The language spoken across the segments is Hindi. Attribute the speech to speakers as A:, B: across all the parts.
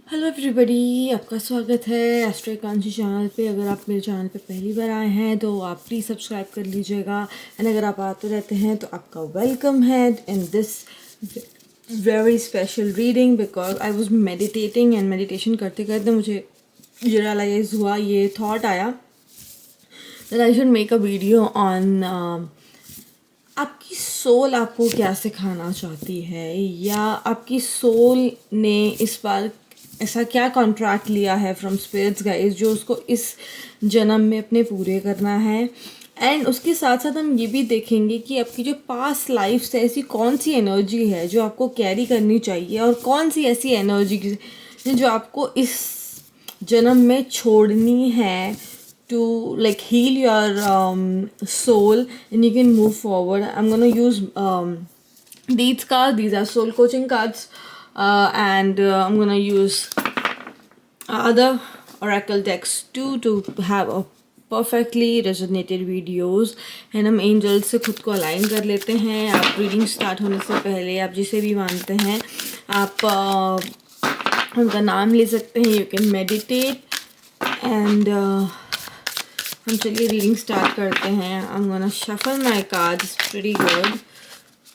A: हेलो एवरीबॉडी, आपका स्वागत है एस्ट्रोकांशी चैनल पे। अगर आप मेरे चैनल पे पहली बार आए हैं तो आप प्लीज़ सब्सक्राइब कर लीजिएगा। एंड अगर आप आते रहते हैं तो आपका वेलकम है in this very special reading. Because I was meditating and meditation करते करते मुझे ये रियलाइज हुआ, ये थॉट आया that I should make a video on आपकी सोल आपको क्या सिखाना चाहती है, या आपकी सोल ने इस बार ऐसा क्या कॉन्ट्रैक्ट लिया है फ्रॉम स्पिरिट्स गाइस जो उसको इस जन्म में अपने पूरे करना है। एंड उसके साथ साथ हम ये भी देखेंगे कि आपकी जो पास्ट लाइफ से ऐसी कौन सी एनर्जी है जो आपको कैरी करनी चाहिए, और कौन सी ऐसी एनर्जी जो आपको इस जन्म में छोड़नी है to like heal your soul and you can move forward. I'm gonna use these cards. These are soul coaching cards, and I'm gonna use other oracle decks too to have a perfectly resonated videos. and हम angels से खुद को अलाइन कर लेते हैं। आप रीडिंग स्टार्ट होने से पहले आप जिसे भी मानते हैं आप उनका नाम ले सकते हैं। यू कैन मेडिटेट एंड हम चलिए रीडिंग स्टार्ट करते हैं। I am gonna shuffle my cards pretty good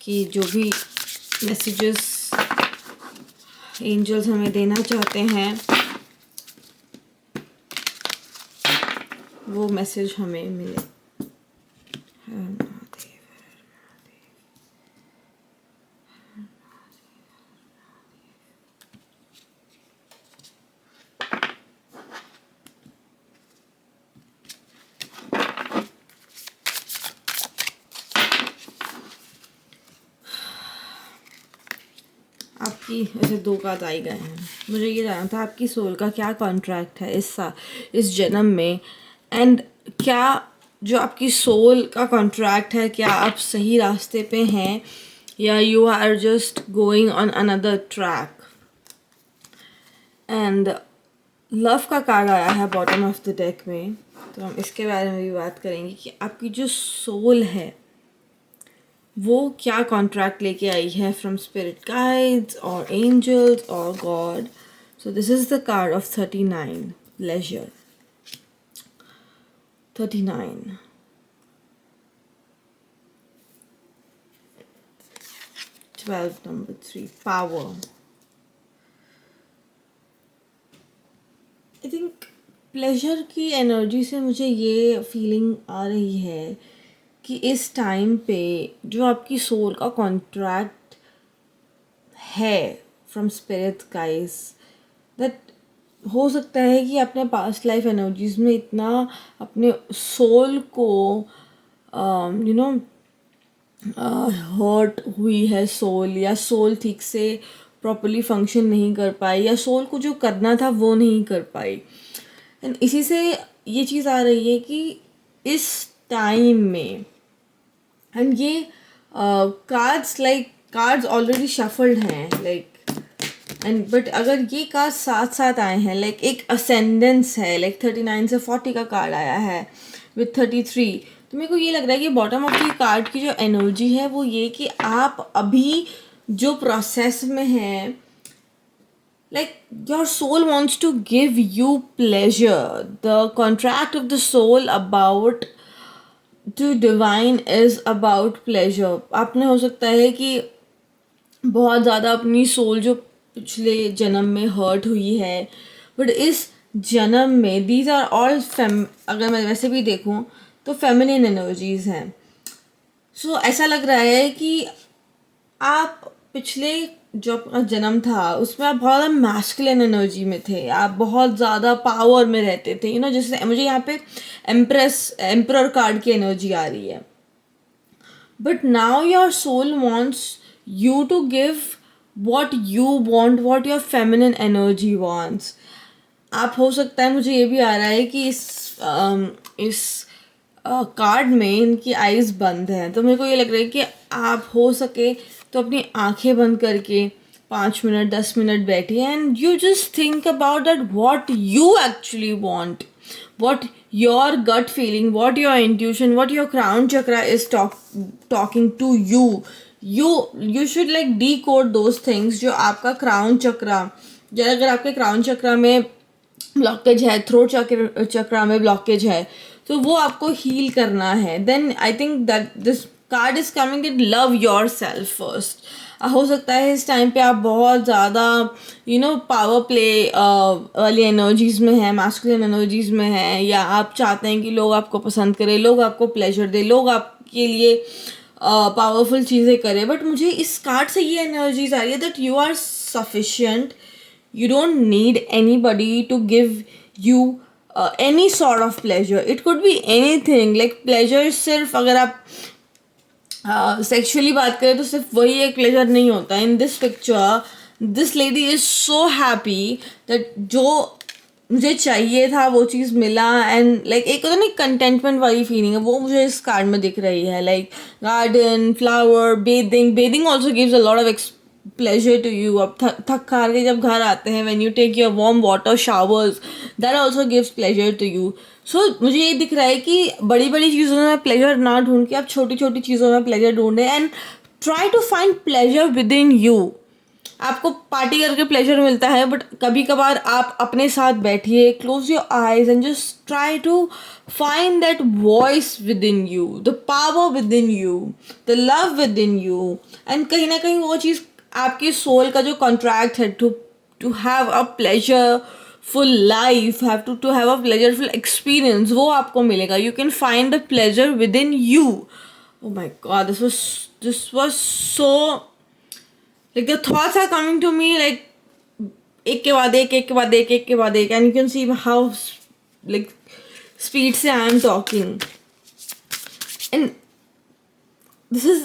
A: कि जो भी मैसेजेस एंजल्स हमें देना चाहते हैं वो मैसेज हमें मिले। आपकी ऐसे दो कार्ड आई गए हैं। मुझे ये जानना था आपकी सोल का क्या कॉन्ट्रैक्ट है इस जन्म में, एंड क्या जो आपकी सोल का कॉन्ट्रैक्ट है, क्या आप सही रास्ते पे हैं या you are just going on another track. And love का कार्ड आया है बॉटम ऑफ द डेक में, तो हम इसके बारे में भी बात करेंगे कि आपकी जो सोल है वो क्या कॉन्ट्रैक्ट लेके आई है फ्रॉम स्पिरिट गाइड्स और एंजल्स और God. So this is the card of 39 pleasure. 39 12 number 3 power. I think pleasure की एनर्जी से मुझे ये फीलिंग आ रही है कि इस टाइम पे जो आपकी सोल का कॉन्ट्रैक्ट है फ्रॉम स्पिरिट गाइस, दैट हो सकता है कि अपने पास्ट लाइफ एनर्जीज में इतना अपने सोल को हर्ट हुई है सोल, या सोल ठीक से प्रॉपरली फंक्शन नहीं कर पाई, या सोल को जो करना था वो नहीं कर पाई। एंड इसी से ये चीज़ आ रही है कि इस टाइम में, एंड ये कार्ड्स ऑलरेडी शफल्ड हैं एंड बट अगर ये कार्ड साथ साथ आए हैं एक असेंडेंस है 39 से 40 का कार्ड आया है विथ 33, तो मेरे को ये लग रहा है कि बॉटम ऑफ द कार्ड की जो एनर्जी है वो ये कि आप अभी जो प्रोसेस में हैं, your soul wants to give you pleasure. The contract of the soul about to divine is about pleasure. आपने हो सकता है कि बहुत ज़्यादा अपनी सोल जो पिछले जन्म में हर्ट हुई है, बट इस जन्म में दीज आर ऑल अगर मैं वैसे भी देखूं तो फेमिनिन एनर्जीज हैं। सो ऐसा लग रहा है कि आप पिछले जो आपका जन्म था उसमें आप बहुत ज़्यादा मैस्कुलिन एनर्जी में थे, आप बहुत ज़्यादा पावर में रहते थे। जैसे मुझे यहाँ पे एम्परर कार्ड की एनर्जी आ रही है। But now your soul wants you to give what you want, what your feminine energy wants. आप हो सकता है, मुझे ये भी आ रहा है कि इस कार्ड में इनकी आईज बंद हैं, तो मेरे को ये लग रहा है कि आप हो सके तो अपनी आंखें बंद करके 5 मिनट 10 मिनट बैठिए and you just think about that what you actually want, what your gut feeling, what your intuition, what your crown chakra is talking to you. You should decode those things जो आपका क्राउन चक्रा अगर आपके क्राउन चक्रा में ब्लॉकेज है, थ्रोट चक्रा में ब्लॉकेज है, तो वो आपको हील करना है. Then I think that this card is coming that love yourself first. हो सकता है इस टाइम पे आप बहुत ज़्यादा पावर प्ले वाली एनर्जीज़ में हैं, मैस्कुलिन एनर्जीज़ में हैं, या आप चाहते हैं कि लोग आपको पसंद करें, लोग आपको प्लेजर दें, लोग आपके लिए पावरफुल चीज़ें करें. बट मुझे इस कार्ड से ये एनर्जीज आ रही है that you are sufficient. You don't need anybody to give you any sort of pleasure. It could be anything. Like pleasure सिर्फ अगर आप सेक्सुअली बात करें तो सिर्फ वही एक प्लेजर नहीं होता. In this picture this lady is so happy that जो मुझे चाहिए था वो चीज़ मिला. एंड लाइक एक होता ना कंटेंटमेंट वाली फीलिंग है, वो मुझे इस कार्ड में दिख रही है. Like garden, flower, bathing also gives a lot of pleasure to you. अब थक हार के जब घर आते हैं, when you take your warm water showers, that also gives pleasure to you. So मुझे ये दिख रहा है कि बड़ी बड़ी चीज़ों में pleasure ना ढूंढ के आप छोटी छोटी चीज़ों में pleasure ढूंढें and try to find pleasure within you. आपको पार्टी करके प्लेजर मिलता है, बट कभी कभार आप अपने साथ बैठिए, close your eyes and just try to find that voice within you, the power within you, the love within you. And कहीं ना कहीं वो चीज़ आपकी सोल का जो कॉन्ट्रैक्ट है to have a pleasureful life, have to have a pleasureful experience, वो आपको मिलेगा. You can find the pleasure within you. Oh my god, this was so like the thoughts are coming to me like एक के बाद एक, एक के बाद एक, एक के बाद एक, and you can see how like speed से I am talking. And this is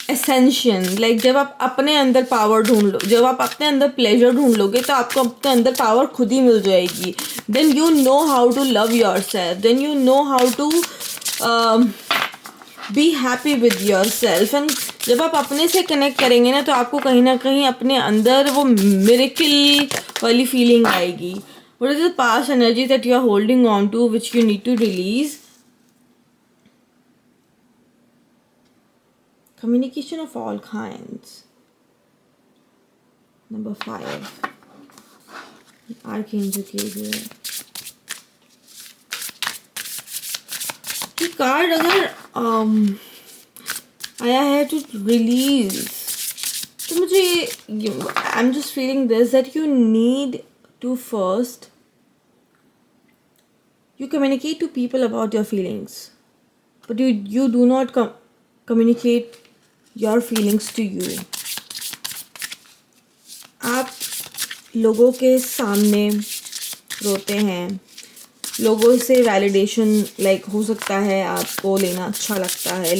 A: ascension. like जब आप अपने अंदर पावर ढूंढ लो, जब आप अपने अंदर प्लेजर ढूंढ लोगे तो आपको अपने अंदर पावर खुद ही मिल जाएगी. then you know how to love yourself, then you know how to be happy with yourself. and जब आप अपने से कनेक्ट करेंगे ना तो आपको कहीं ना कहीं अपने अंदर वो मिरेकल वाली फीलिंग आएगी. what is the past energy that you are holding on to which you need to release? Communication of all kinds. Number 5. Archangel Gabriel. ये कार्ड अगर आया है टू रिलीज, तो मुझे I am just feeling this that you need to first you communicate to people about your feelings, but you do not communicate your feelings to you. आप लोगों के सामने रोते हैं, लोगों से वैलिडेशन लाइक हो सकता है आपको लेना अच्छा लगता है,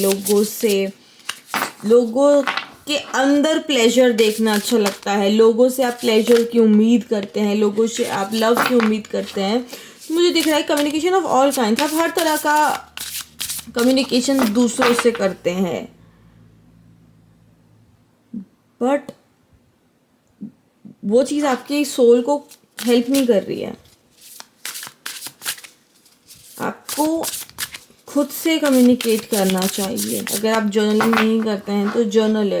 A: लोगों के अंदर प्लेजर देखना अच्छा लगता है, लोगों से आप प्लेजर की उम्मीद करते हैं, लोगों से आप लव की उम्मीद करते हैं. मुझे दिख रहा है कम्युनिकेशन ऑफ ऑल काइंड. आप हर तरह का कम्युनिकेशन दूसरों से करते हैं, बट वो चीज़ आपकी सोल को हेल्प नहीं कर रही है. आपको खुद से कम्युनिकेट करना चाहिए. अगर आप जर्नलिंग नहीं करते हैं तो जर्नल.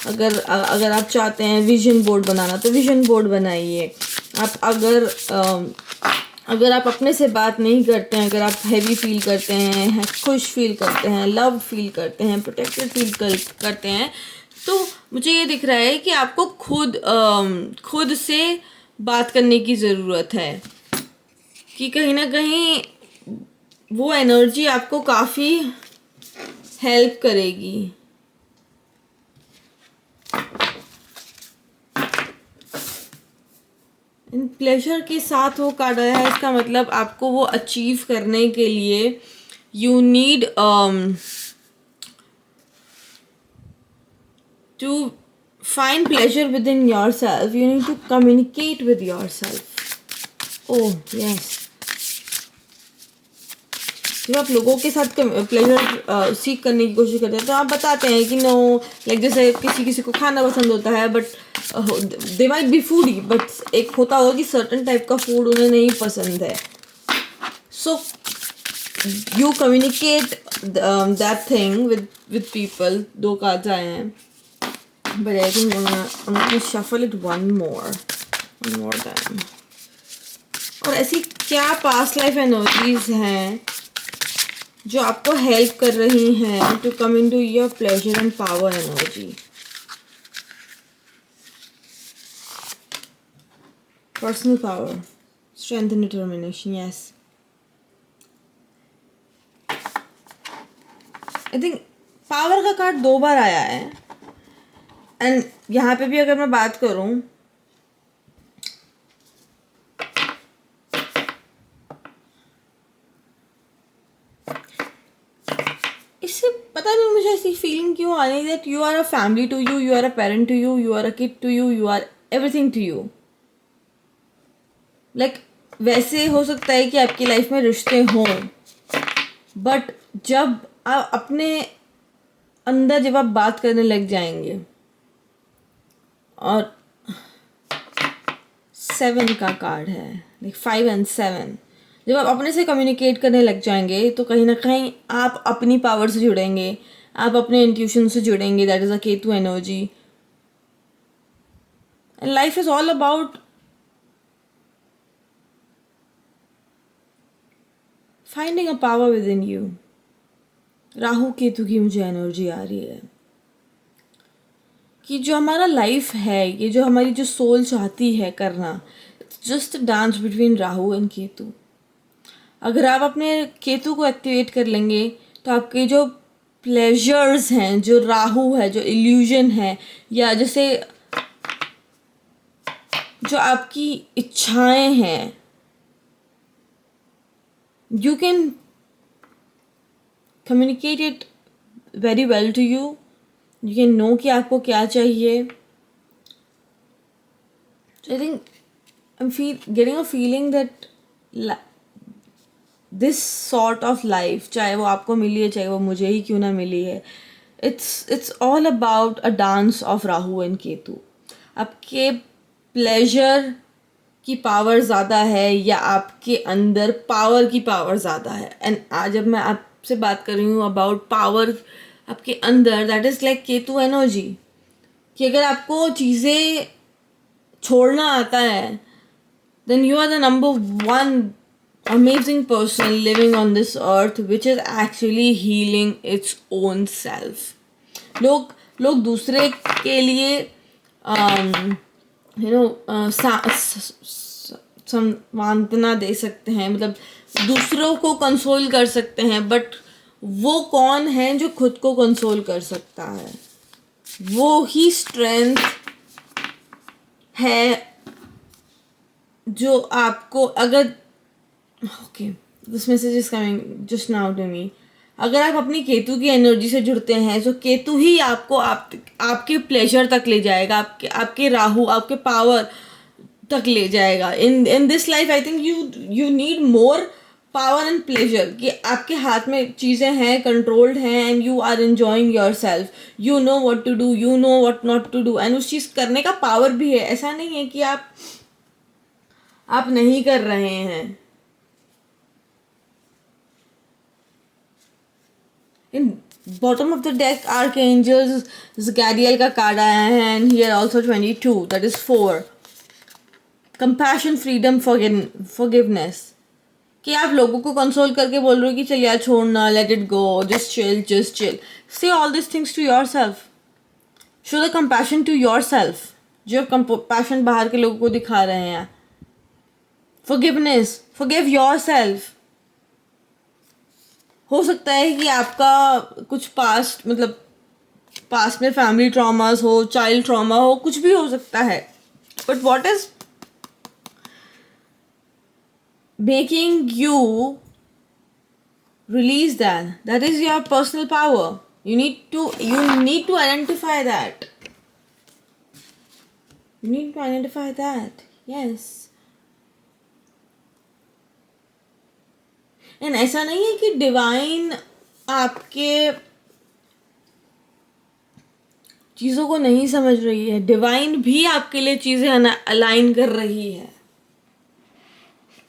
A: अगर आप चाहते हैं विजन बोर्ड बनाना तो विजन बोर्ड बनाइए. आप अगर आप अपने से बात नहीं करते हैं, अगर आप हैवी फील करते हैं, खुश फील करते हैं, लव फील करते हैं, प्रोटेक्टेड फील करते हैं, तो मुझे ये दिख रहा है कि आपको खुद से बात करने की ज़रूरत है. कि कहीं ना कहीं वो एनर्जी आपको काफ़ी हेल्प करेगी. इन प्लेजर के साथ वो कार्ड आया है, इसका मतलब आपको वो अचीव करने के लिए you need to find pleasure within yourself. You need to communicate with yourself. Oh yes, जब आप लोगों के साथ प्लेजर सीख करने की कोशिश करते हैं तो आप बताते हैं कि नो लाइक जैसे किसी को खाना पसंद होता है, but they might be foodie, but एक होता होगा कि सर्टन टाइप का फूड उन्हें नहीं पसंद है. So you communicate that thing with people. 2 cards आए हैं, but I think I'm gonna shuffle it one more. one more time. और ऐसी क्या पास्ट लाइफ एनर्जीज हैं जो आपको हेल्प कर रही हैं to come in to your pleasure and power energy? Personal power, strength and determination. Yes, I think power का कार्ड 2 बार आया है. एंड यहाँ पे भी अगर मैं बात करूँ, इससे पता नहीं मुझे ऐसी फीलिंग क्यों आ रही है that you are a family to you, you are a parent to you, you are a kid to you, you are everything to you. Like वैसे हो सकता है कि आपकी लाइफ में रिश्ते हों, बट जब आप अपने अंदर जब आप बात करने लग जाएंगे, और 7 का कार्ड है, लाइक 5 and 7, जब आप अपने से कम्युनिकेट करने लग जाएंगे तो कहीं ना कहीं आप अपनी पावर से जुड़ेंगे, आप अपने इंट्यूशन से जुड़ेंगे. That is a Ketu energy. And life is all about finding a power within you. Rahu Ketu की मुझे एनर्जी आ रही है कि जो हमारा लाइफ है, ये जो हमारी जो सोल चाहती है करना, just dance between Rahu and Ketu. अगर आप अपने केतु को एक्टिवेट कर लेंगे तो आपके जो प्लेजर्स हैं, जो राहु है, जो इल्यूजन है, या जैसे जो आपकी इच्छाएं हैं, you can communicate it very well to you. You can know कि आपको क्या चाहिए. I think I am getting a feeling that this sort of life, चाहे वो आपको मिली है, चाहे वो मुझे ही क्यों ना मिली है, it's all about a dance of Rahu and Ketu. आपके प्लेजर की पावर ज़्यादा है या आपके अंदर पावर की पावर ज़्यादा है? एंड आज जब मैं आपसे बात कर रही हूँ अबाउट पावर आपके अंदर, that is like Ketu energy. कि अगर आपको चीज़ें छोड़ना आता है, then you are the number one amazing person living on this earth which is actually healing its own self. लोग दूसरे के लिए सांत्वना दे सकते हैं, मतलब दूसरों को कंसोल कर सकते हैं, बट वो कौन है जो खुद को कंसोल कर सकता है? वो ही स्ट्रेंथ है जो आपको, अगर this message is coming just now to me. अगर आप अपनी केतु की एनर्जी से जुड़ते हैं तो केतु ही आपको आपके प्लेजर तक ले जाएगा, आपके राहु, आपके पावर तक ले जाएगा. In this life I think you need more power and pleasure, कि आपके हाथ में चीज़ें हैं, कंट्रोल्ड हैं, and you are enjoying yourself. You know what to do, you know what not to do, and उस चीज़ करने का पावर भी है. ऐसा नहीं है कि आप नहीं कर रहे हैं. In bottom of the deck archangels Zachariel का कार्ड आया है, and here also 22, that is 4. Compassion, freedom, forgiveness. कि आप लोगों को कंसोल करके बोल रहे हो कि चल यार छोड़ना, let it go, just chill. Say all this things to yourself. Show the compassion to yourself. जो कंपैशन बाहर के लोगों को दिखा रहे हैं. Forgiveness, forgive yourself. हो सकता है कि आपका कुछ पास्ट में फैमिली ट्रॉमास हो, चाइल्ड ट्रॉमा हो, कुछ भी हो सकता है, but what is making you release that is your personal power. You need to identify that. You need to identify that. Yes. And ऐसा नहीं है कि डिवाइन आपके चीज़ों को नहीं समझ रही है. डिवाइन भी आपके लिए चीज़ें अलाइन कर रही है.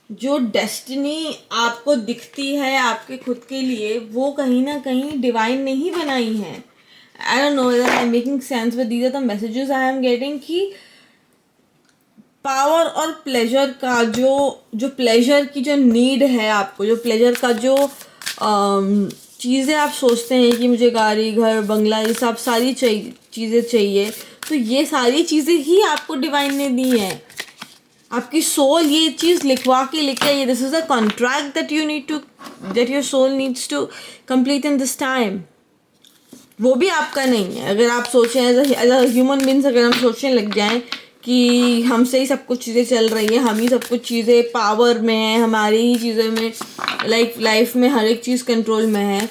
A: जो डेस्टिनी आपको दिखती है आपके खुद के लिए, वो कहीं ना कहीं डिवाइन ने ही बनाई है. I don't know whether I am making sense, but these are the messages I am getting कि पावर और प्लेजर का जो प्लेजर की जो नीड है आपको, जो प्लेजर का जो चीज़ें आप सोचते हैं कि मुझे गाड़ी, घर, बंगला, ये सब सारी चीज़ें चाहिए, तो ये सारी चीज़ें ही आपको डिवाइन ने दी हैं। आपकी सोल ये चीज़ लिखवा के लेके आई है। This is a contract that your soul needs to complete in this time. वो भी आपका नहीं है। अगर आप सोचें एज अ ह्यूमन बींग्स, अगर हम सोचने लग जाएं कि हमसे ही सब कुछ चीज़ें चल रही हैं, हम ही सब कुछ चीज़ें पावर में हैं, हमारी ही चीज़ों में, लाइफ में हर एक चीज़ कंट्रोल में है,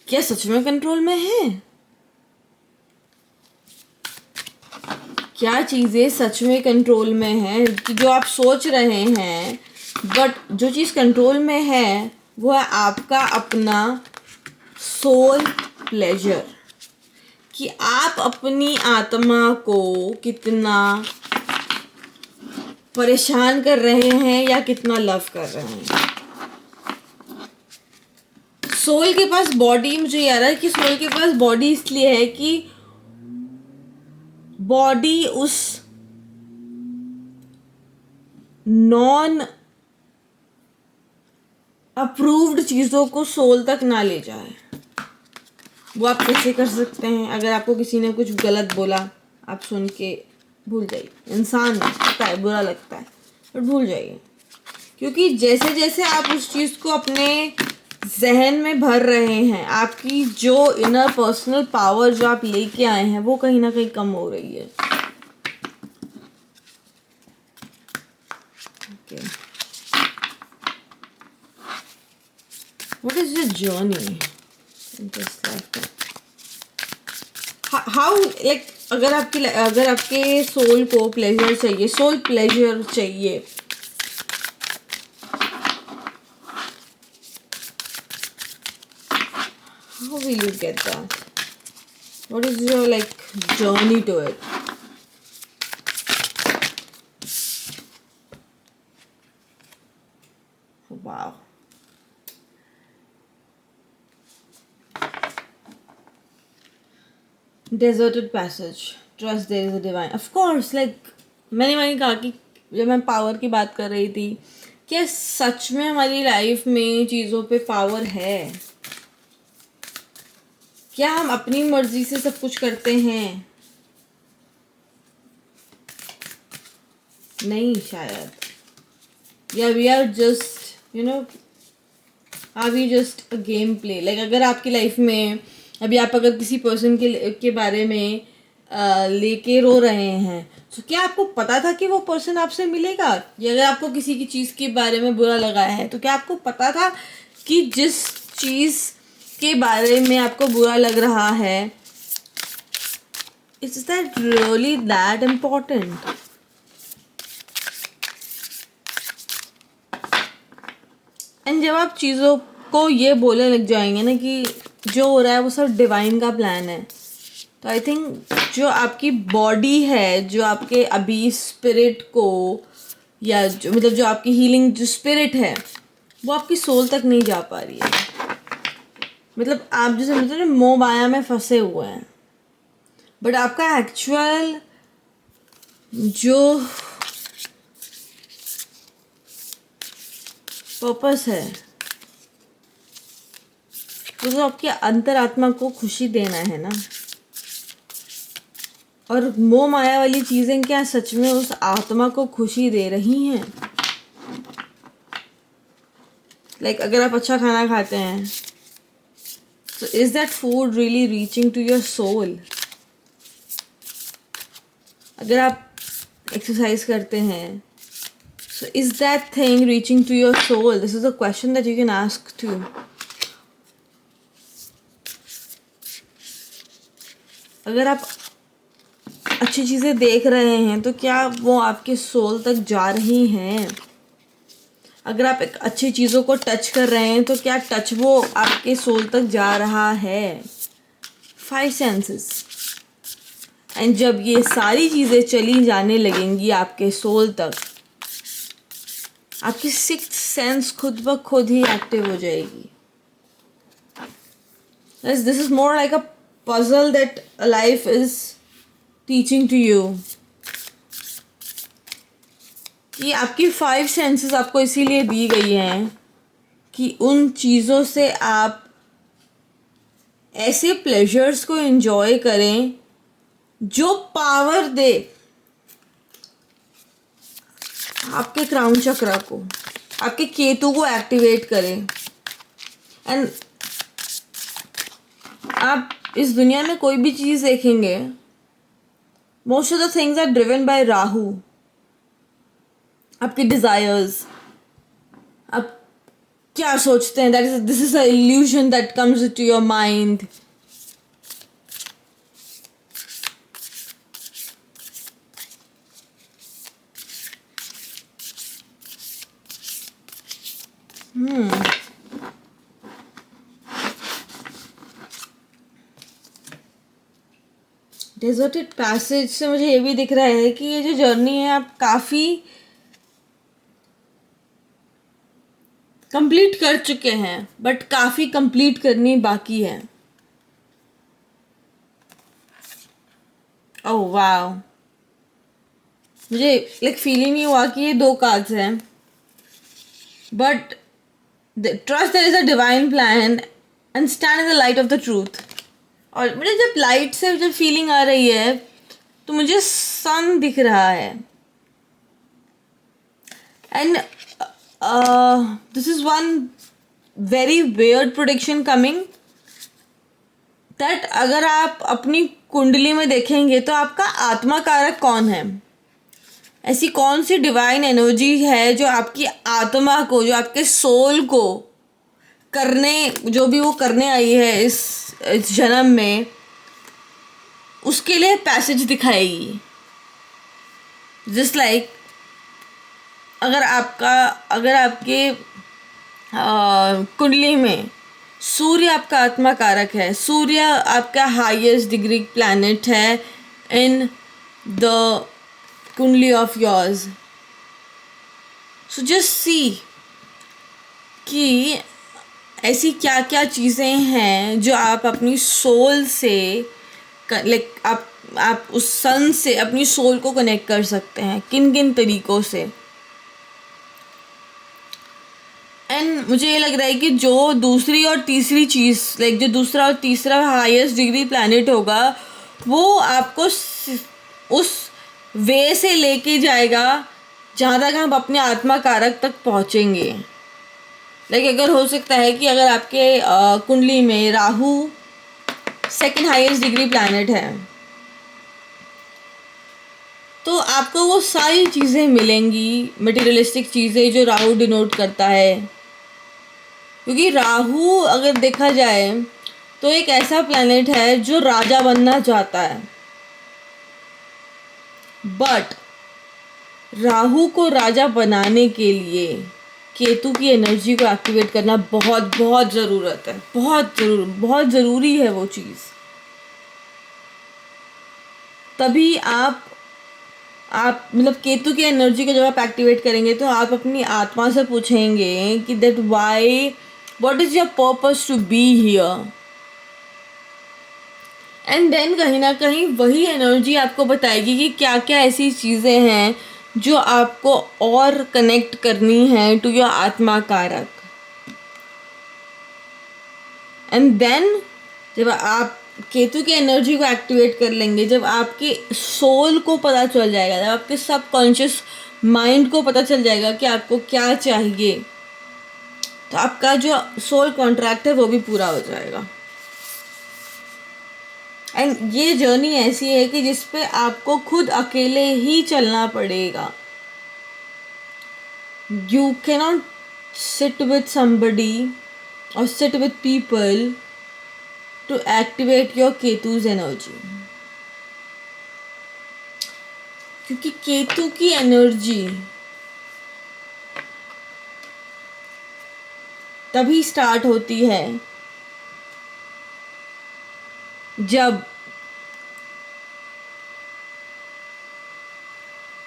A: क्या सच में कंट्रोल में है? क्या चीज़ें सच में कंट्रोल में है? कि जो आप सोच रहे हैं, बट जो चीज़ कंट्रोल में है वो है आपका अपना सोल प्लेजर, कि आप अपनी आत्मा को कितना परेशान कर रहे हैं या कितना लव कर रहे हैं। सोल के पास बॉडी, मुझे याद है कि सोल के पास बॉडी इसलिए है कि बॉडी उस नॉन अप्रूव्ड चीज़ों को सोल तक ना ले जाए। वो आप कैसे कर सकते हैं? अगर आपको किसी ने कुछ गलत बोला, आप सुन के भूल जाइए। इंसान लगता है, बुरा लगता है, बट भूल जाइए, क्योंकि जैसे जैसे आप उस चीज़ को अपने जहन में भर रहे हैं, आपकी जो इनर पर्सनल पावर जो आप लेके आए हैं वो कहीं ना कहीं कम हो रही है। Okay. What is your journey in this lifetime? How like अगर आपके सोल को प्लेजर चाहिए, सोल प्लेजर चाहिए, how will you get that? What is your journey to it? Wow. Deserted passage. Trust there is a divine. Of course, मैंने वही कहा कि जब मैं पावर की बात कर रही थी, क्या सच में हमारी लाइफ में चीज़ों पे पावर है? क्या हम अपनी मर्जी से सब कुछ करते हैं? नहीं शायद। या we are just are we just a game play. अगर आपकी लाइफ में अभी आप अगर किसी पर्सन के बारे में लेके रो रहे हैं, तो क्या आपको पता था कि वो पर्सन आपसे मिलेगा? या अगर आपको किसी की चीज़ के बारे में बुरा लगा है, तो क्या आपको पता था कि जिस चीज़ के बारे में आपको बुरा लग रहा है, is that really that important? And जब आप चीज़ों को ये बोलने लग जाएंगे ना कि जो हो रहा है वो सब डिवाइन का प्लान है, तो आई थिंक जो आपकी बॉडी है, जो आपके अभी स्पिरिट को, या जो आपकी हीलिंग जो स्पिरिट है, वो आपकी सोल तक नहीं जा पा रही है। आप जैसे मोह माया में फंसे हुए हैं, बट आपका एक्चुअल जो पर्पस है वो तो आपके अंतरात्मा को खुशी देना है ना। और मोह माया वाली चीज़ें क्या सच में उस आत्मा को खुशी दे रही हैं? अगर आप अच्छा खाना खाते हैं, so is that food really reaching to your soul? अगर आप एक्सरसाइज करते हैं, so is that thing reaching to your soul? This is a question that you can ask too. अगर आप अच्छी चीज़ें देख रहे हैं, तो क्या वो आपके सोल तक जा रही हैं? अगर आप एक अच्छी चीज़ों को टच कर रहे हैं, तो क्या टच वो आपके सोल तक जा रहा है? 5 सेंसेस। एंड जब ये सारी चीज़ें चली जाने लगेंगी आपके सोल तक, आपकी 6th सेंस खुद ब खुद ही एक्टिव हो जाएगी। This is more like a puzzle that life is teaching to you. कि आपकी 5 सेंसेस आपको इसीलिए दी गई हैं कि उन चीज़ों से आप ऐसे प्लेजर्स को एंजॉय करें जो पावर दे आपके क्राउन चक्रा को, आपके केतु को एक्टिवेट करें। एंड आप इस दुनिया में कोई भी चीज़ देखेंगे, most of the things are driven by Rahu. आपके डिज़ायर्स, आप क्या सोचते हैं, that is this is a illusion that comes to your mind. Deserted passage से मुझे ये भी दिख रहा है कि ये जो जर्नी है आप काफ़ी कंप्लीट कर चुके हैं, बट काफ़ी कंप्लीट करनी बाकी है। ओह वाह, मुझे लाइक फील ही नहीं हुआ कि ये 2 कार्ड्स हैं, but trust there is a divine plan and stand in the light of the truth. और मुझे जब लाइट से जब फीलिंग आ रही है तो मुझे सन दिख रहा है। And this is one very weird prediction coming, that अगर आप अपनी कुंडली में देखेंगे तो आपका आत्मा कारक कौन है, ऐसी कौन सी डिवाइन एनर्जी है जो आपकी आत्मा को, जो आपके सोल को करने, जो भी वो करने आई है इस जन्म में, उसके लिए पैसेज दिखाएगी। जस्ट लाइक अगर आपके कुंडली में सूर्य आपका आत्मा कारक है, सूर्य आपका हाईएस्ट डिग्री प्लैनेट है इन द कुंडली of yours. So just see कि ऐसी क्या क्या चीज़ें हैं जो आप अपनी सोल से लाइक आप उस सन से अपनी सोल को कनेक्ट कर सकते हैं, किन किन तरीक़ों से। एंड मुझे ये लग रहा है कि जो दूसरी और तीसरी चीज़, लाइक जो दूसरा और तीसरा हाईएस्ट डिग्री प्लैनेट होगा, वो आपको उस वे से लेके जाएगा जहाँ तक हम अपने आत्मा कारक तक पहुँचेंगे। लाइक अगर हो सकता है कि अगर आपके कुंडली में Rahu second highest degree planet है, तो आपको वो सारी चीज़ें मिलेंगी, मटेरियलिस्टिक चीज़ें जो राहु डिनोट करता है। क्योंकि राहु अगर देखा जाए तो एक ऐसा प्लैनेट है जो राजा बनना चाहता है, बट राहु को राजा बनाने के लिए केतु की एनर्जी को एक्टिवेट करना बहुत बहुत ज़रूरत है, बहुत ज़रूरी है वो चीज़। तभी आप मतलब केतु की एनर्जी को जब आप एक्टिवेट करेंगे तो आप अपनी आत्मा से पूछेंगे कि that why, what is your purpose to be here. And then कहीं ना कहीं वही एनर्जी आपको बताएगी कि क्या क्या ऐसी चीज़ें हैं जो आपको और कनेक्ट करनी है टू योर आत्मा कारक। एंड देन जब आप केतु की एनर्जी को एक्टिवेट कर लेंगे, जब आपके सोल को पता चल जाएगा, जब आपके सबकॉन्शियस माइंड को पता चल जाएगा कि आपको क्या चाहिए, तो आपका जो सोल कॉन्ट्रैक्ट है वो भी पूरा हो जाएगा। एंड ये जर्नी ऐसी है कि जिस पे आपको खुद अकेले ही चलना पड़ेगा। You cannot sit with somebody और sit with people to activate your Ketu's energy, क्योंकि केतु की एनर्जी तभी स्टार्ट होती है जब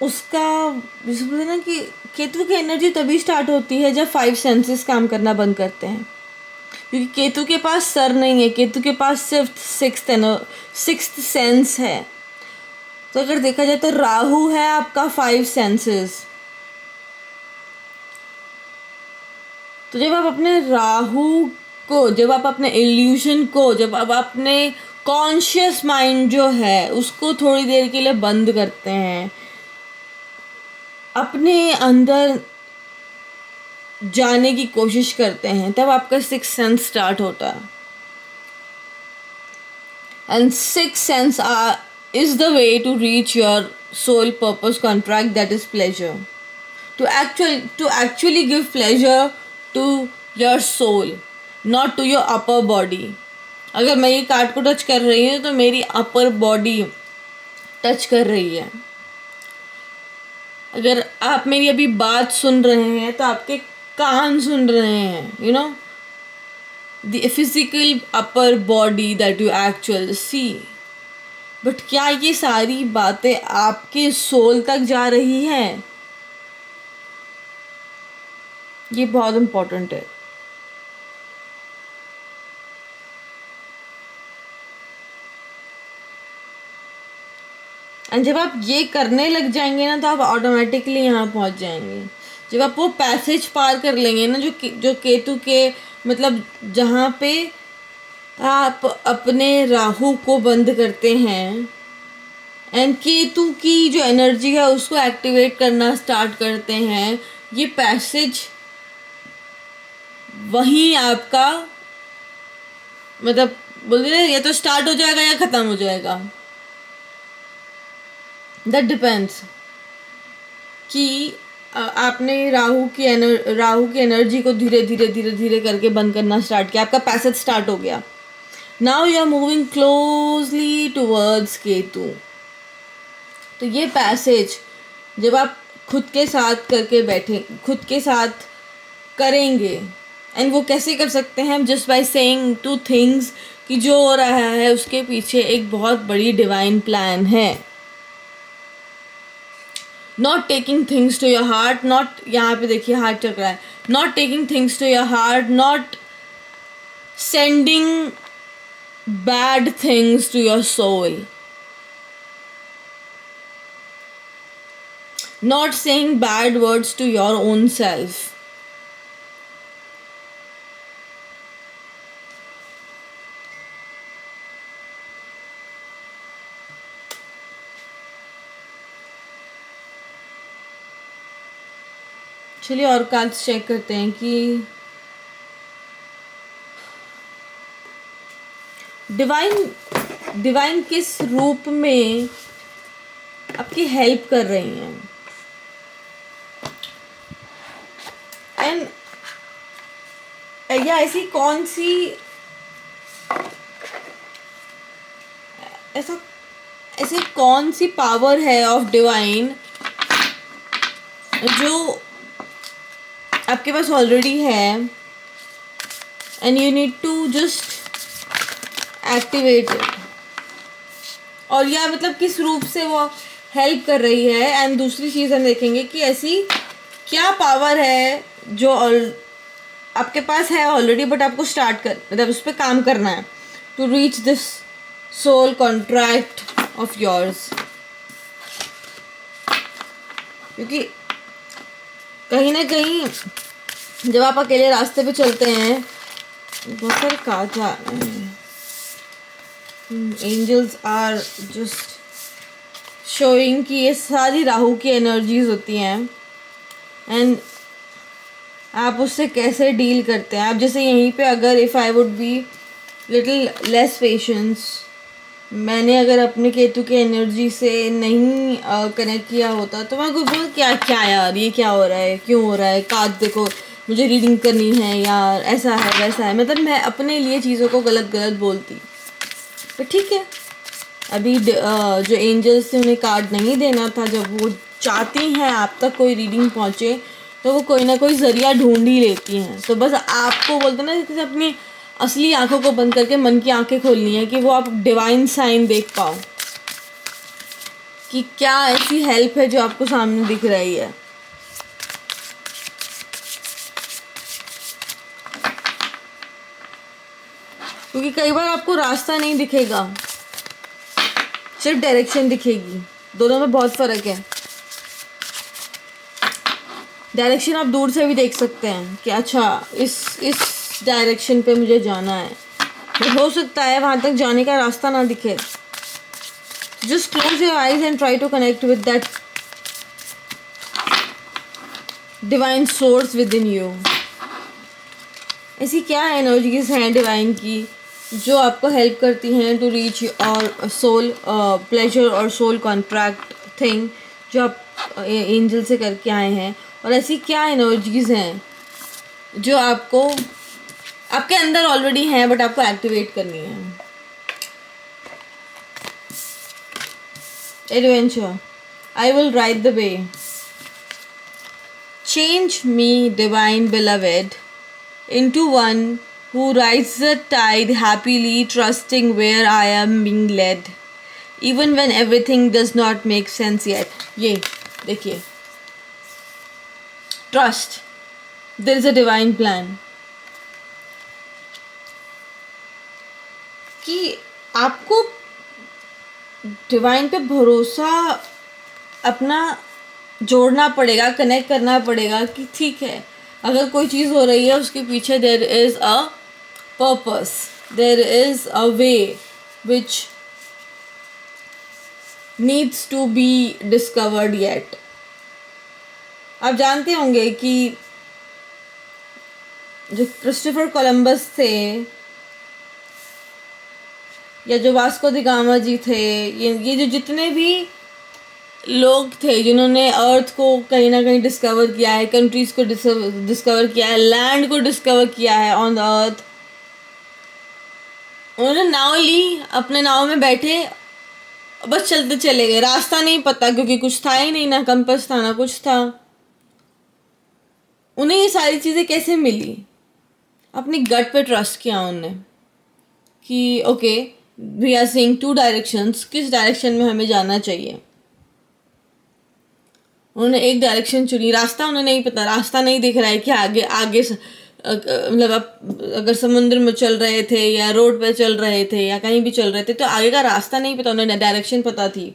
A: उसका, जैसे बोलते हैं ना कि केतु की एनर्जी तभी स्टार्ट होती है जब 5 सेंसेस काम करना बंद करते हैं। क्योंकि केतु के पास सर नहीं है, केतु के पास सिर्फ सिक्स्थ सेंस है। तो अगर देखा जाए तो राहु है आपका 5 सेंसेस, तो जब आप अपने राहु को, जब आप अपने इल्यूशन को, जब आप अपने कॉन्शियस माइंड जो है उसको थोड़ी देर के लिए बंद करते हैं, अपने अंदर जाने की कोशिश करते हैं, तब आपका सिक्स सेंस स्टार्ट होता है. And six sense is the way to reach your soul purpose contract, that is pleasure. To actually give pleasure to your soul, not to your upper body. अगर मैं ये कार्ड को टच कर रही हूँ तो मेरी अपर बॉडी टच कर रही है. अगर आप मेरी अभी बात सुन रहे हैं तो आपके कान सुन रहे हैं, you know, the physical upper body that you actually see. But क्या ये सारी बातें आपके सोल तक जा रही हैं? ये बहुत इम्पोर्टेंट है. एंड जब आप ये करने लग जाएंगे ना तो आप ऑटोमेटिकली यहाँ पहुँच जाएंगे. जब आप वो पैसेज पार कर लेंगे ना, जो केतु के मतलब जहाँ पे आप अपने राहु को बंद करते हैं एंड केतु की जो एनर्जी है उसको एक्टिवेट करना स्टार्ट करते हैं, ये पैसेज वहीं आपका मतलब बोलते हैं या तो स्टार्ट हो जाएगा या ख़त्म हो जाएगा. दैट डिपेंड्स कि आपने राहु की एनर्जी को धीरे धीरे धीरे धीरे करके बंद करना स्टार्ट किया, आपका पैसेज स्टार्ट हो गया. Now you are moving closely towards Ketu. तो ये पैसेज जब आप खुद के साथ करके बैठे, खुद के साथ करेंगे, एंड वो कैसे कर सकते हैं? Just by saying two things कि जो हो रहा है उसके पीछे एक बहुत बड़ी डिवाइन प्लान है. Not taking things to your heart, not, यहाँ पे देखिए हार्ट चल रहा है, not taking things to your heart, not sending bad things to your soul, not saying bad words to your own self. चलिए और कार्ड्स चेक करते हैं कि डिवाइन किस रूप में आपकी हेल्प कर रही हैं. एंड या ऐसी कौन सी पावर है ऑफ डिवाइन जो आपके पास ऑलरेडी है and you need to just activate it. और या मतलब किस रूप से वो हेल्प कर रही है. एंड दूसरी चीज़ हम देखेंगे कि ऐसी क्या पावर है जो आपके पास है ऑलरेडी बट आपको मतलब उस पर काम करना है to reach this soul contract of yours. क्योंकि कहीं ना कहीं जब आप अकेले रास्ते पे चलते हैं, बहुत सारे कार्ड्स आ रहे हैं. एंजल्स आर जस्ट शोइंग कि ये सारी राहु की एनर्जीज होती हैं एंड आप उससे कैसे डील करते हैं. आप जैसे यहीं पे अगर if I would be little less patience, मैंने अगर अपने केतु की एनर्जी से नहीं कनेक्ट किया होता तो मैं बोल क्या यार ये क्या हो रहा है, क्यों हो रहा है, कार्ड देखो मुझे रीडिंग करनी है यार, ऐसा है वैसा है. मतलब मैं अपने लिए चीज़ों को गलत बोलती. पर ठीक है, अभी जो एंजल्स से उन्हें कार्ड नहीं देना था, जब वो चाहती हैं आप तक कोई रीडिंग पहुँचे तो वो कोई ना कोई ज़रिया ढूंढ ही लेती हैं. तो बस आपको बोलते ना जैसे अपनी असली आंखों को बंद करके मन की आंखें खोलनी है कि वो आप डिवाइन साइन देख पाओ कि क्या ऐसी हेल्प है जो आपको सामने दिख रही है. क्योंकि कई बार आपको रास्ता नहीं दिखेगा, सिर्फ डायरेक्शन दिखेगी. दोनों में बहुत फ़र्क है. डायरेक्शन आप दूर से भी देख सकते हैं कि अच्छा इस डायरेक्शन पे मुझे जाना है, तो हो सकता है वहाँ तक जाने का रास्ता ना दिखे. Just close your eyes and try to connect with that divine source within you. ऐसी क्या एनर्जीज हैं डिवाइन की जो आपको हेल्प करती हैं टू रीच और सोल प्लेजर और सोल कॉन्ट्रैक्ट थिंग जो आप एंजल से करके आए हैं. और ऐसी क्या एनर्जीज हैं जो आपको आपके अंदर ऑलरेडी हैं बट आपको एक्टिवेट करनी है. Adventure. I will ride the way. Change me divine beloved into one who rides the tide happily, trusting where I am being led, even when everything does not make sense yet. ये देखिए, trust. There is a divine plan. कि आपको डिवाइन पे भरोसा अपना जोड़ना पड़ेगा, कनेक्ट करना पड़ेगा कि ठीक है, अगर कोई चीज़ हो रही है उसके पीछे there is a purpose, there is a way which needs to be discovered yet. आप जानते होंगे कि जो क्रिस्टोफर कोलंबस थे या जो वास्को द गामा जी थे, ये जो जितने भी लोग थे जिन्होंने अर्थ को कहीं ना कहीं डिस्कवर किया है, कंट्रीज़ को डिस्कवर किया है, लैंड को डिस्कवर किया है ऑन द अर्थ, उन्होंने नाव ली, अपने नाव में बैठे, बस चलते चले गए. रास्ता नहीं पता क्योंकि कुछ था ही नहीं, ना कंपास था ना कुछ था. उन्हें ये सारी चीज़ें कैसे मिली? अपनी गट पे ट्रस्ट किया उन्होंने कि okay we are seeing to directions, किस डायरेक्शन में हमें जाना चाहिए. उन्होंने एक डायरेक्शन चुनी. रास्ता उन्हें नहीं पता, रास्ता नहीं दिख रहा है कि आगे आगे मतलब आप अगर समुद्र में चल रहे थे या रोड पे चल रहे थे या कहीं भी चल रहे थे तो आगे का रास्ता नहीं पता, उन्हें डायरेक्शन पता थी.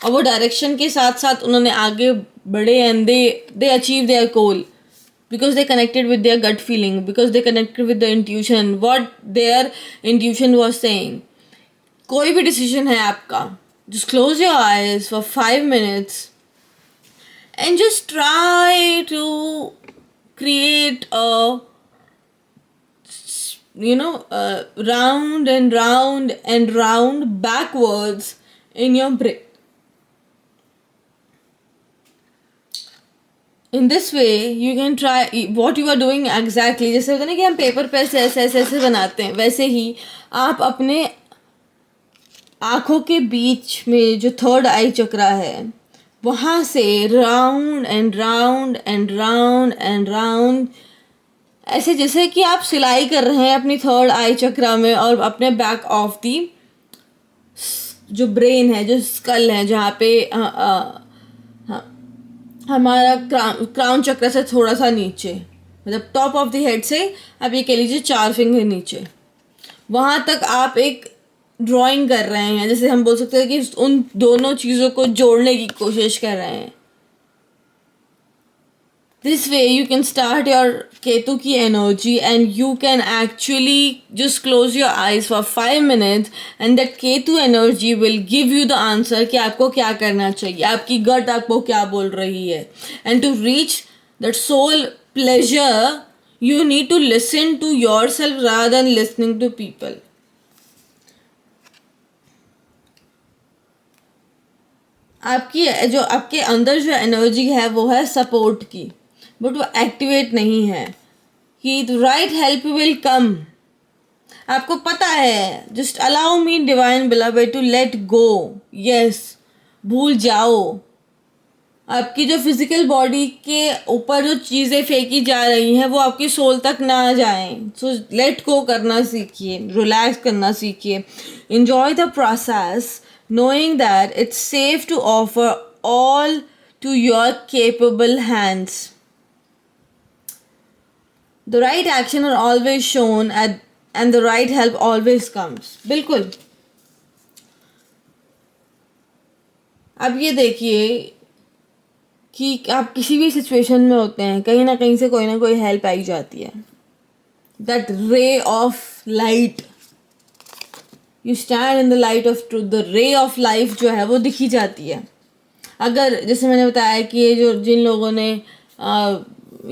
A: और वो डायरेक्शन के साथ साथ उन्होंने आगे बढ़े and they achieve their goal because they connected with their gut feeling, because they connected with the intuition, what their intuition was saying. कोई भी डिसीजन है आपका, just close your eyes for 5 minutes and just try to create a round and round and round backwards in your brain. In this way you can try what you are doing exactly. जैसे होता है ना कि हम पेपर पे ऐसे ऐसे बनाते हैं, वैसे ही आप अपने आँखों के बीच में जो थर्ड आई चक्रा है वहाँ से round and round and round and round, ऐसे जैसे कि आप सिलाई कर रहे हैं अपनी थर्ड आई चक्रा में और अपने बैक ऑफ दी जो ब्रेन है, जो स्कल है, जहाँ पे हमारा क्राउन चक्र से थोड़ा सा नीचे, मतलब टॉप ऑफ द हेड से आप ये कह लीजिए 4 फिंगर नीचे, वहाँ तक आप एक ड्राइंग कर रहे हैं. जैसे हम बोल सकते हैं कि उन दोनों चीज़ों को जोड़ने की कोशिश कर रहे हैं. This way you can start your Ketu ki energy and you can actually just close your eyes for 5 minutes and that Ketu energy will give you the answer कि आपको क्या करना चाहिए, आपकी gut आपको क्या बोल रही है. And to reach that soul pleasure you need to listen to yourself rather than listening to people. आपकी जो आपके अंदर जो एनर्जी है वो है सपोर्ट की, बट वो एक्टिवेट नहीं है कि the right help will come. आपको पता है, just allow me divine beloved to let go. Yes, भूल जाओ. आपकी जो फिजिकल बॉडी के ऊपर जो चीज़ें फेंकी जा रही हैं वो आपकी सोल तक ना जाएं. सो लेट गो करना सीखिए, रिलैक्स करना सीखिए. Enjoy the process knowing that it's safe to offer all to your capable hands. The right action are always shown and the right help always comes. बिल्कुल. अब ये देखिए कि आप किसी भी सिचुएशन में होते हैं, कहीं ना कहीं से कोई ना कोई हेल्प आई जाती है. That ray of light, you stand in the light of truth, the ray of life जो है वो दिखी जाती है. अगर जैसे मैंने बताया कि ये जो जिन लोगों ने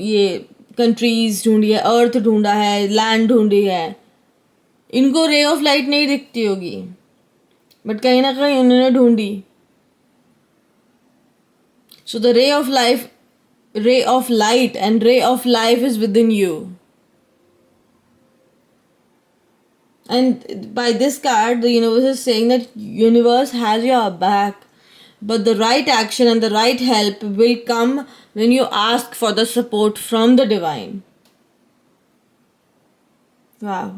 A: ये कंट्रीज ढूंढी है, अर्थ ढूंढा है, लैंड ढूंढी है, इनको रे ऑफ लाइट नहीं दिखती होगी, बट कहीं ना कहीं उन्होंने ढूंढी. So the ray of light and ray of life is with in you. And by this card, the universe is saying that universe has your back, but the right action and the right help will come when you ask for the support from the divine. Wow.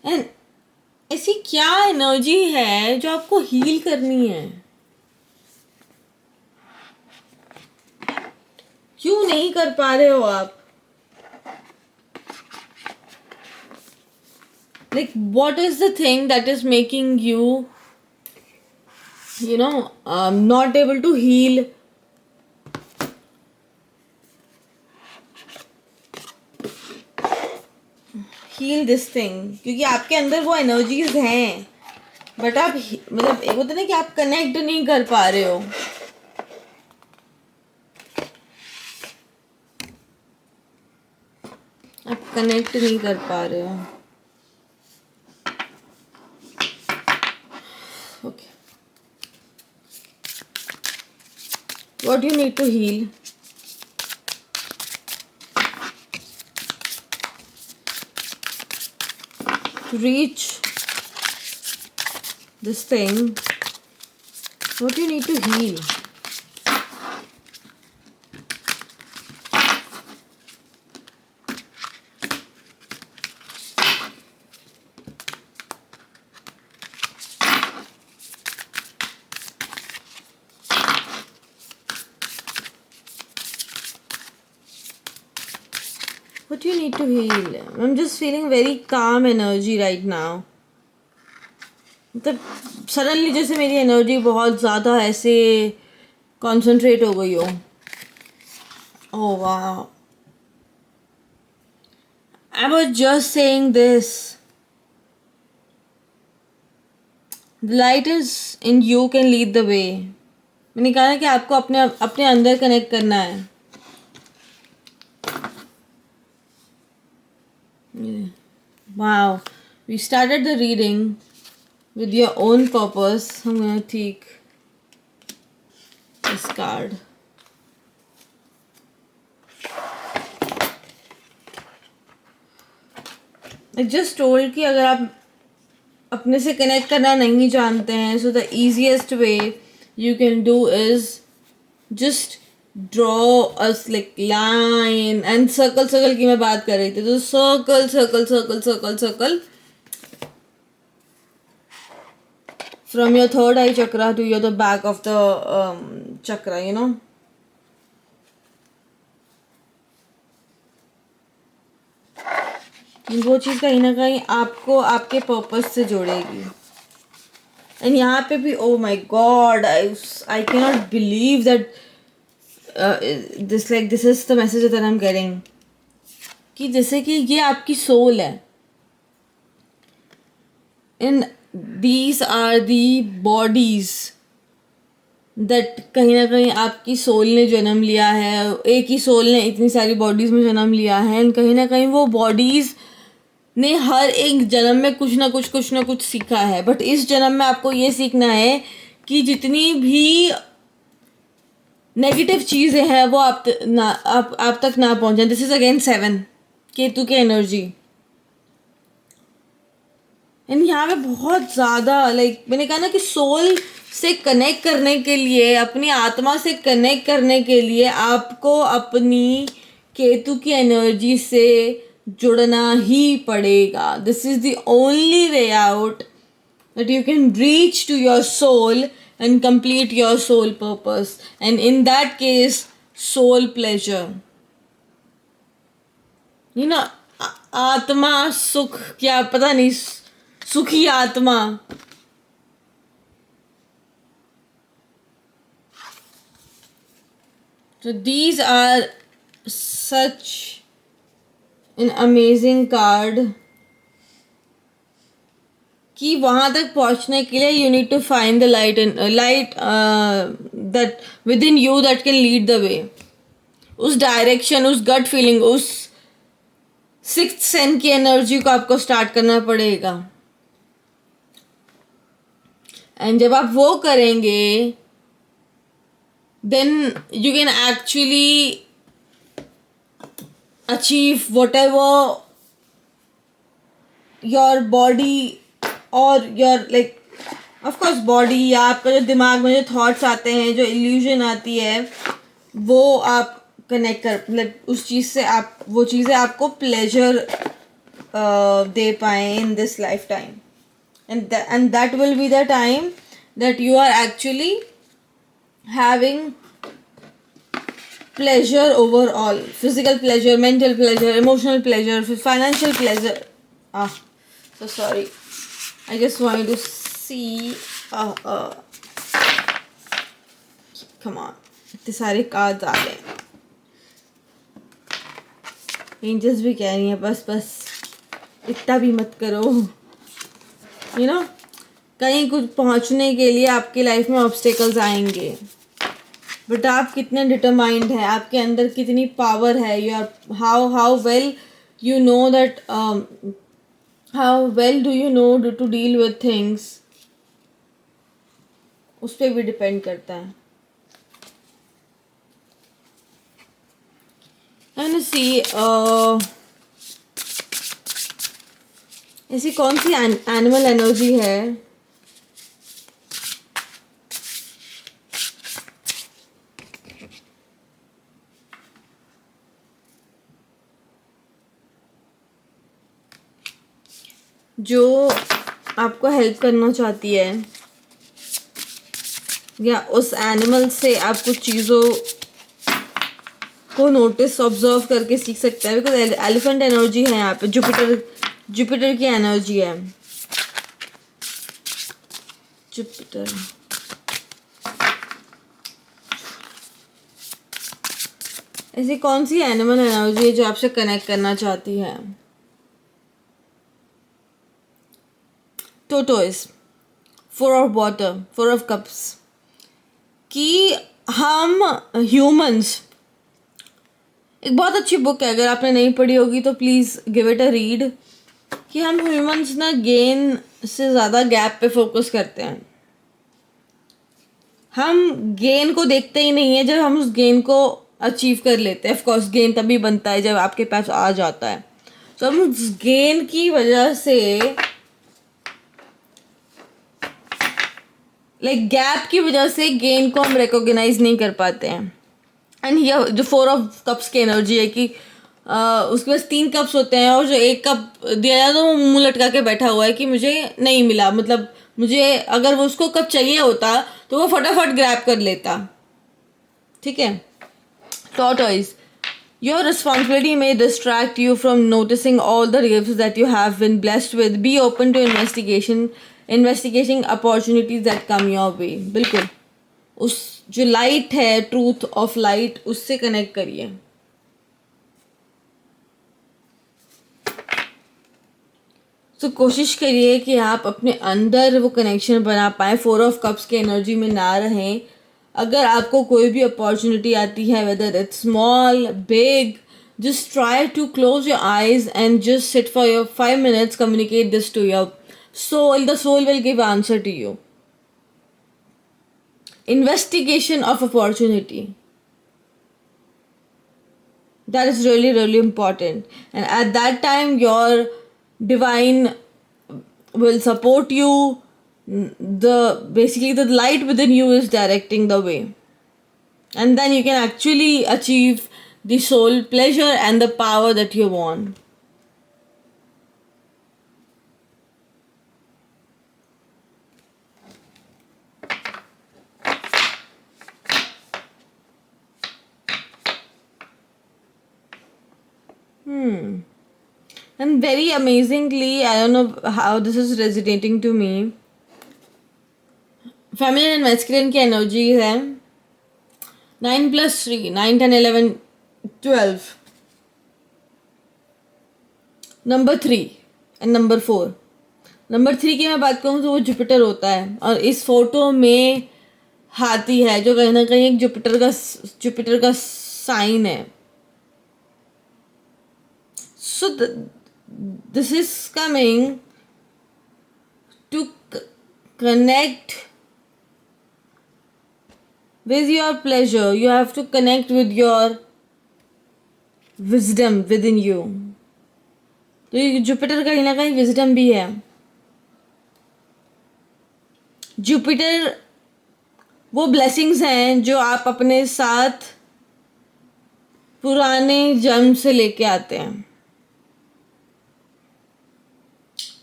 A: And ऐसी क्या एनर्जी है जो आपको हील करनी है? क्यों नहीं कर पा रहे हो आप? Like, what is the thing that is making you, not able to heal? Heal this thing. क्योंकि आपके अंदर वो एनर्जीज हैं, बट आप मतलब एक होता है ना कि आप कनेक्ट नहीं कर पा रहे हो. आप कनेक्ट नहीं कर पा रहे हो. Okay. What do you need to heal? To reach this thing, what do you need to heal? What do you need to heal? I'm just feeling very calm energy right now. मतलब सडनली जैसे मेरी एनर्जी बहुत ज़्यादा ऐसे कॉन्सेंट्रेट हो गई हो. Oh wow. I was just saying this. The light is in you can lead the way. मैंने कहा ना कि आपको अपने अंदर कनेक्ट करना है. Wow. We started the reading with your own purpose. I'm gonna take this card. I just told कि अगर आप अपने से कनेक्ट करना नहीं जानते हैं, so the easiest way you can do is just draw a like line and circle की मैं बात कर रही थी, तो circle from your third eye chakra to the back of the chakra, वो चीज़ कहीं ना कहीं आपको आपके पर्पस से जोड़ेगी. एंड यहाँ पे भी oh my god, I cannot believe that this is the message that I'm getting, कि जैसे कि ये आपकी सोल है. And these are the bodies that कहीं ना कहीं आपकी सोल ने जन्म लिया है. एक ही सोल ने इतनी सारी बॉडीज़ में जन्म लिया है. एंड कहीं ना कहीं वो बॉडीज़ ने हर एक जन्म में कुछ ना कुछ सीखा है. बट इस जन्म में आपको ये सीखना है कि जितनी भी नेगेटिव चीज़ें हैं वो आप तक ना पहुँचे. दिस इज़ अगेन 7 केतु के एनर्जी. एंड यहाँ पे बहुत ज़्यादा मैंने कहा ना कि सोल से कनेक्ट करने के लिए, अपनी आत्मा से कनेक्ट करने के लिए आपको अपनी केतु की एनर्जी से जुड़ना ही पड़ेगा. This is the only way out that you can reach to your soul and complete your soul purpose, and in that case soul pleasure. आत्मा सुख, क्या पता नहीं, सुखी आत्मा। तो these are such an amazing card कि वहां तक पहुंचने के लिए you need to find the light that within you that can lead the way. उस डायरेक्शन, उस गट फीलिंग, उस सिक्स्थ सेंस की एनर्जी को आपको स्टार्ट करना पड़ेगा। एंड जब आप वो करेंगे then you can actually achieve whatever your body और योर लाइक ऑफकोर्स बॉडी, या आपका जो दिमाग में जो थॉट्स आते हैं, जो इल्यूजन आती है, वो आप कनेक्ट कर, मतलब उस चीज़ से आप, वो चीज़ें आपको प्लेजर दे पाए in this lifetime. And that will be the time that you are actually having pleasure overall, physical pleasure, mental pleasure, emotional pleasure, financial pleasure. So sorry, I just wanted to see come on, इतने सारे कार्ड्स आ गए। एंजल्स भी कह रही हैं बस इतना भी मत करो, यू नो। कहीं कुछ पहुंचने के लिए आपकी लाइफ में ऑब्स्टेकल्स आएंगे, बट आप कितने डिटरमाइंड हैं, आपके अंदर कितनी पावर है, you are how well you know that, how well do you know to deal with things, उस पर भी डिपेंड करता है। एंड सी ऐसी कौन सी एनिमल एनर्जी है जो आपको हेल्प करना चाहती है, या उस एनिमल से आप कुछ चीज़ों को नोटिस ऑब्जर्व करके सीख सकते हैं। बिकॉज एलिफेंट एनर्जी है यहाँ पे, जुपिटर की एनर्जी है, जुपिटर। ऐसी कौन सी एनिमल एनर्जी है जो आपसे कनेक्ट करना चाहती है? Tortoise, 4 of water, 4 of cups, कि हम ह्यूमंस, एक बहुत अच्छी बुक है, अगर आपने नहीं पढ़ी होगी तो please give it a read, कि हम ह्यूमंस ना गेन से ज़्यादा गैप पे फोकस करते हैं। हम गेन को देखते ही नहीं है, जब हम उस गेन को अचीव कर लेते हैं। ऑफकोर्स गेन तभी बनता है जब आपके पास आ जाता है, तो हम उस गेन की वजह से, लाइक गैप की वजह से गेन को हम रिकॉग्नाइज नहीं कर पाते हैं। एंड ये जो 4 ऑफ कप्स की एनर्जी है कि उसके पास 3 कप्स होते हैं, और जो एक कप दिया जाए तो वो मुंह लटका के बैठा हुआ है कि मुझे नहीं मिला, मतलब मुझे अगर वो उसको कप चाहिए होता तो वो फटाफट ग्रैब कर लेता। ठीक है। Tortoise, your responsibility may distract you from noticing all the gifts that you have been blessed with. Be open to investigating opportunities that come your way. बिल्कुल उस जो लाइट है, ट्रूथ ऑफ लाइट, उससे कनेक्ट करिए। तो कोशिश करिए कि आप अपने अंदर वो कनेक्शन बना पाए, 4 ऑफ कप्स की एनर्जी में ना रहें। अगर आपको कोई भी अपॉर्चुनिटी आती है, whether it's small big, just try to close your eyes and just sit for your 5 minutes, communicate this to your soul. The soul will give answer to you. Investigation of opportunity, that is really really important, and at that time your divine will support you. Basically the light within you is directing the way, and then you can actually achieve the soul pleasure and the power that you want. And very amazingly, I don't know how this is resonating to me. Feminine and masculine की energies है 9 + 3, 9, 10, 11, 12. Number 3 and number 4. नंबर 3 की मैं बात करूँ तो वो जुपिटर होता है, और इस फोटो में हाथी है जो कहीं ना कहीं एक जुपिटर का साइन है. So this is coming to connect with your pleasure. You have to connect with your wisdom within you. तो ये जुपिटर कहीं ना कहीं विजडम भी है. जुपिटर वो ब्लेसिंग्स हैं जो आप अपने साथ पुराने जन्म से लेके आते हैं.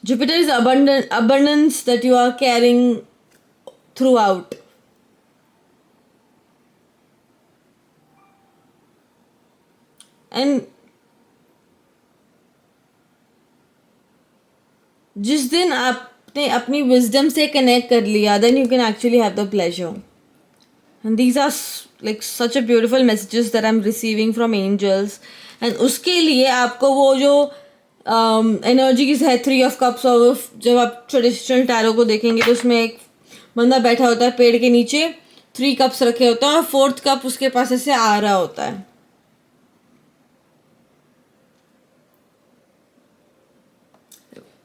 A: Jupiter is abundance that you are carrying throughout. And जिस दिन आपने अपनी विजडम से कनेक्ट कर लिया, then you can actually have the pleasure. And these are like such a beautiful messages that I'm receiving from angels. And उसके लिए आपको वो जो एनर्जीज है 3 of Cups, और जब आप ट्रेडिशनल टैरो को देखेंगे तो उसमें एक बंदा बैठा होता है पेड़ के नीचे, 3 cups रखे होते हैं और 4th cup उसके पास ऐसे आ रहा होता है.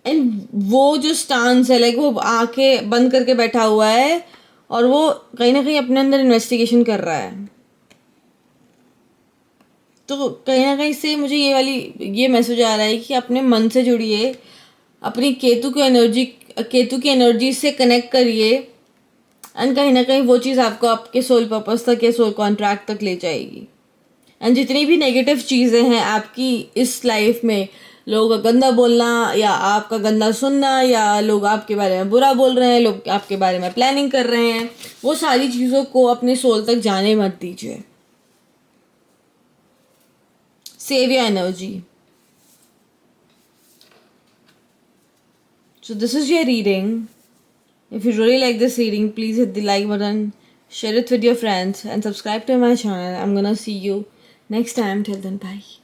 A: एंड वो जो स्टांस है, लाइक वो आंखें बंद करके बैठा हुआ है और वो कहीं ना कहीं अपने अंदर इन्वेस्टिगेशन कर रहा है. तो कहीं ना कहीं से मुझे ये मैसेज आ रहा है कि अपने मन से जुड़िए, अपनी केतु की एनर्जी से कनेक्ट करिए, एंड कहीं ना कहीं वो चीज़ आपको आपके सोल पर्पस तक या सोल कॉन्ट्रैक्ट तक ले जाएगी. एंड जितनी भी नेगेटिव चीज़ें हैं आपकी इस लाइफ में, लोगों का गंदा बोलना या आपका गंदा सुनना या लोग आपके बारे में बुरा बोल रहे हैं, लोग आपके बारे में प्लानिंग कर रहे हैं, वो सारी चीज़ों को अपने सोल तक जाने मत दीजिए. Save your energy. So this is your reading. If you really like this reading, please hit the like button, share it with your friends, and subscribe to my channel. I'm gonna see you next time. Till then, bye.